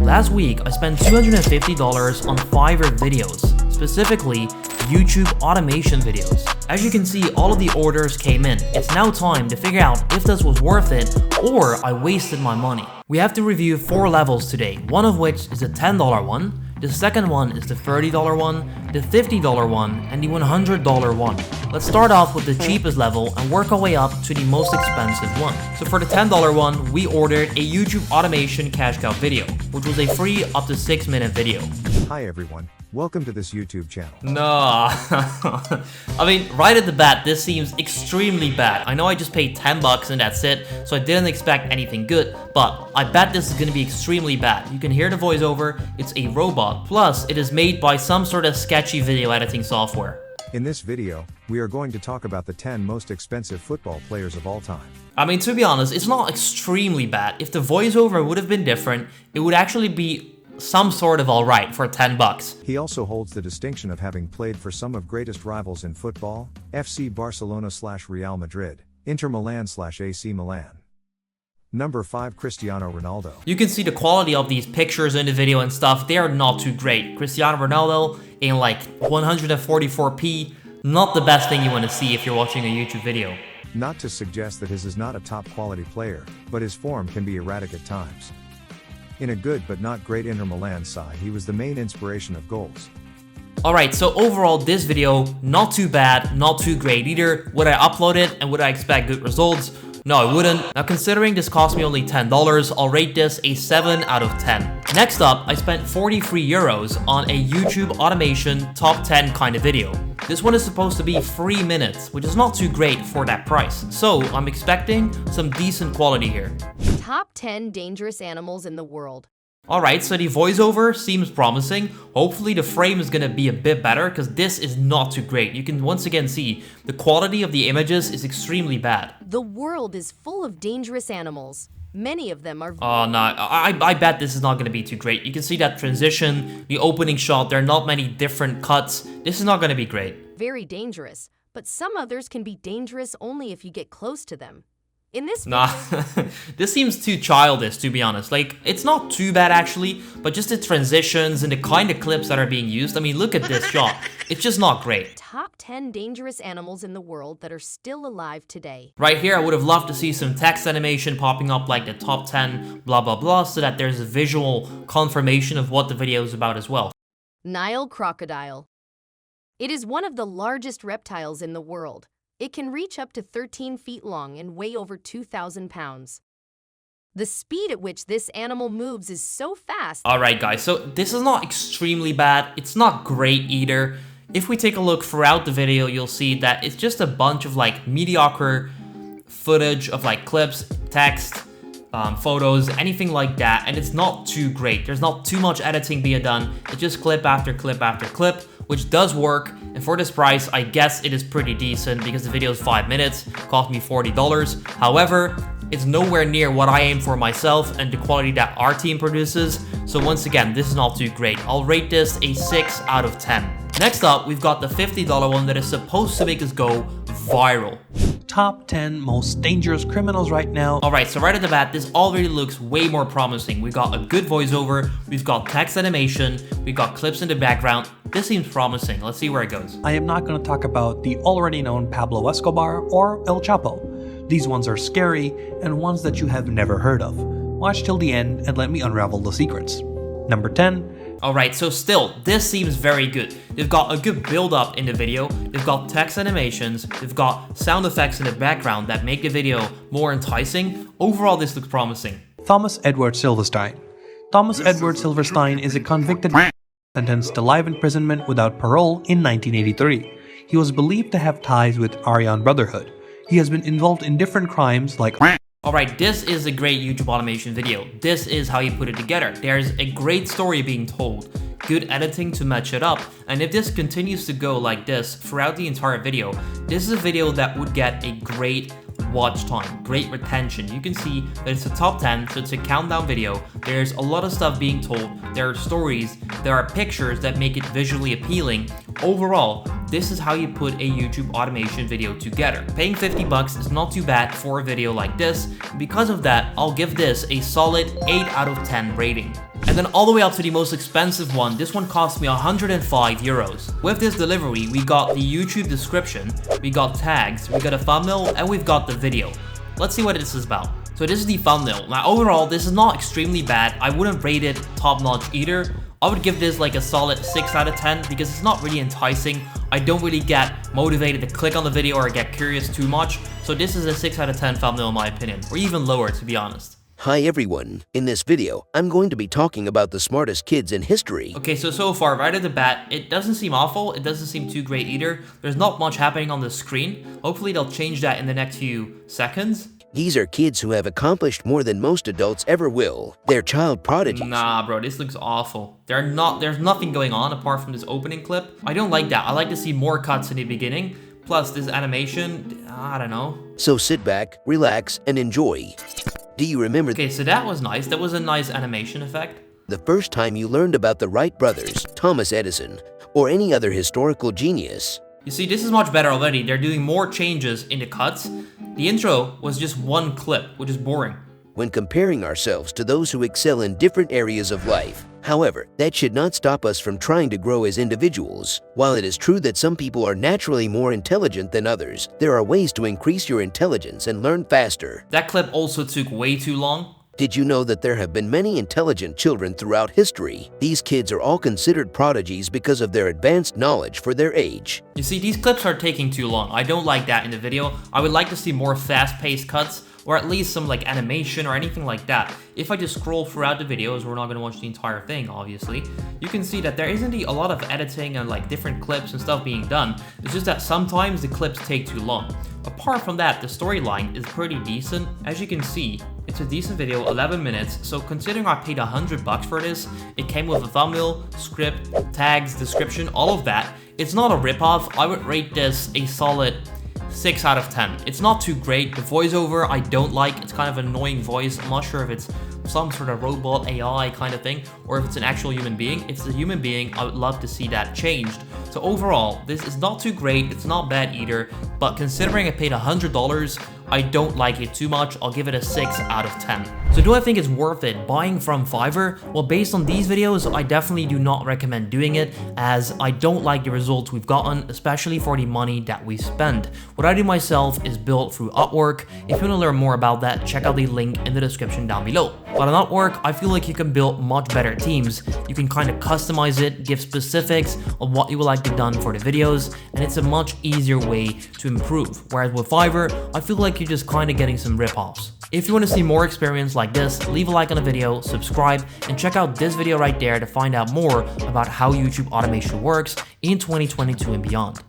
Last week, I spent $250 on Fiverr videos, specifically YouTube automation videos. As you can see, all of the orders came in. It's now time to figure out if this was worth it or I wasted my money. We have to review 4 levels today, one of which is a $10 one, the second one is the $30 one, the $50 one, and the $100 one. Let's start off with the cheapest level and work our way up to the most expensive one. So for the $10 one, we ordered a YouTube automation cash cow video, which was a free up to 6-minute video. Hi everyone, welcome to this YouTube channel. Nah, I mean, right at the bat, this seems extremely bad. I know I just paid 10 bucks and that's it, so I didn't expect anything good, but I bet this is gonna be extremely bad. You can hear the voiceover, it's a robot, plus it is made by some sort of sketchy video editing software. In this video, we are going to talk about the 10 most expensive football players of all time. I mean, to be honest, it's not extremely bad. If the voiceover would have been different, it would actually be some sort of alright for 10 bucks. He also holds the distinction of having played for some of greatest rivals in football, FC Barcelona/Real Madrid, Inter Milan/AC Milan. Number 5, Cristiano Ronaldo. You can see the quality of these pictures in the video and stuff, they are not too great. Cristiano Ronaldo in like 144p, not the best thing you want to see if you're watching a YouTube video. Not to suggest that his is not a top quality player, but his form can be erratic at times. In a good but not great Inter Milan side, he was the main inspiration of goals. Alright, so overall this video, not too bad, not too great either. Would I upload it and would I expect good results? No, I wouldn't. Now considering this cost me only $10, I'll rate this a 7 out of 10. Next up, I spent 43 euros on a YouTube automation top 10 kind of video. This one is supposed to be 3 minutes, which is not too great for that price. So I'm expecting some decent quality here. Top 10 dangerous animals in the world. Alright, so the voiceover seems promising. Hopefully the frame is gonna be a bit better because this is not too great. You can once again see the quality of the images is extremely bad. The world is full of dangerous animals. Many of them are... Oh no, I bet this is not gonna be too great. You can see that transition, the opening shot, there are not many different cuts. This is not gonna be great. Very dangerous, but some others can be dangerous only if you get close to them. In this Nah, this seems too childish, to be honest. Like, it's not too bad actually, but just the transitions and the kind of clips that are being used. I mean, look at this shot. It's just not great. Top 10 dangerous animals in the world that are still alive today. Right here, I would have loved to see some text animation popping up like the top 10 blah blah blah so that there's a visual confirmation of what the video is about as well. Nile crocodile. It is one of the largest reptiles in the world. It can reach up to 13 feet long and weigh over 2,000 pounds. The speed at which this animal moves is so fast. Alright guys, so this is not extremely bad. It's not great either. If we take a look throughout the video, you'll see that it's just a bunch of like mediocre footage of like clips, text, photos, anything like that, and it's not too great. There's not too much editing being done. It's just clip after clip after clip, which does work, and for this price, I guess it is pretty decent because the video is 5 minutes, cost me $40. However, it's nowhere near what I aim for myself and the quality that our team produces, so once again, this is not too great. I'll rate this a 6 out of 10. Next up, we've got the $50 one that is supposed to make us go viral. Top 10 most dangerous criminals right now. Alright, so right at the bat, this already looks way more promising. We've got a good voiceover, we've got text animation, we've got clips in the background. This seems promising. Let's see where it goes. I am not going to talk about the already known Pablo Escobar or El Chapo. These ones are scary and ones that you have never heard of. Watch till the end and let me unravel the secrets. Number 10. Alright, so still, this seems very good. They've got a good build-up in the video, they've got text animations, they've got sound effects in the background that make the video more enticing. Overall, this looks promising. Thomas Edward Silverstein. Thomas Edward Silverstein is a convicted sentenced to life imprisonment without parole in 1983. He was believed to have ties with Aryan Brotherhood. He has been involved in different crimes like... Alright, this is a great YouTube automation video. This is how you put it together. There's a great story being told, good editing to match it up, and if this continues to go like this throughout the entire video, this is a video that would get a great watch time, great retention. You can see that it's a top 10, so it's a countdown video. There's a lot of stuff being told, there are stories, there are pictures that make it visually appealing. Overall, this is how you put a YouTube automation video together. Paying 50 bucks is not too bad for a video like this. Because of that, I'll give this a solid 8 out of 10 rating. And then all the way up to the most expensive one, this one cost me 105 euros. With this delivery, we got the YouTube description, we got tags, we got a thumbnail, and we've got the video. Let's see what this is about. So this is the thumbnail. Now overall, this is not extremely bad. I wouldn't rate it top notch either. I would give this like a solid 6 out of 10 because it's not really enticing. I don't really get motivated to click on the video or get curious too much. So this is a 6 out of 10 thumbnail in my opinion, or even lower to be honest. Hi everyone, in this video, I'm going to be talking about the smartest kids in history. Okay, so far, right at the bat, it doesn't seem awful, it doesn't seem too great either. There's not much happening on the screen. Hopefully they'll change that in the next few seconds. These are kids who have accomplished more than most adults ever will. They're child prodigies. Nah, bro, this looks awful. There's nothing going on apart from this opening clip. I don't like that. I like to see more cuts in the beginning. Plus, this animation, I don't know. So sit back, relax, and enjoy. Do you remember? Okay, so that was nice. That was a nice animation effect. The first time you learned about the Wright brothers, Thomas Edison, or any other historical genius? You see, this is much better already. They're doing more changes in the cuts. The intro was just one clip, which is boring. When comparing ourselves to those who excel in different areas of life. However, that should not stop us from trying to grow as individuals. While it is true that some people are naturally more intelligent than others, there are ways to increase your intelligence and learn faster. That clip also took way too long. Did you know that there have been many intelligent children throughout history? These kids are all considered prodigies because of their advanced knowledge for their age. You see, these clips are taking too long. I don't like that in the video. I would like to see more fast-paced cuts, or at least some like animation or anything like that. If I just scroll throughout the videos, we're not going to watch the entire thing, obviously. You can see that there isn't a lot of editing and like different clips and stuff being done. It's just that sometimes the clips take too long. Apart from that, the storyline is pretty decent. As you can see, it's a decent video, 11 minutes. So considering I paid $100 for this, it came with a thumbnail, script, tags, description, all of that. It's not a ripoff. I would rate this a solid 6 out of 10. It's not too great. The voiceover I don't like. It's kind of an annoying voice. I'm not sure if it's some sort of robot AI kind of thing or if it's an actual human being. If it's a human being, I would love to see that changed. So overall, this is not too great. It's not bad either, but considering I paid $100, I don't like it too much. I'll give it a 6 out of 10. So do I think it's worth it buying from Fiverr? Well, based on these videos, I definitely do not recommend doing it as I don't like the results we've gotten, especially for the money that we spend. What I do myself is built through Upwork. If you want to learn more about that, check out the link in the description down below. But on Upwork, I feel like you can build much better teams. You can kind of customize it, give specifics on what you would like to done for the videos, and it's a much easier way to improve. Whereas with Fiverr, I feel like you're just kind of getting some rip-offs. If you want to see more experience like this, leave a like on the video, subscribe, and check out this video right there to find out more about how YouTube automation works in 2022 and beyond.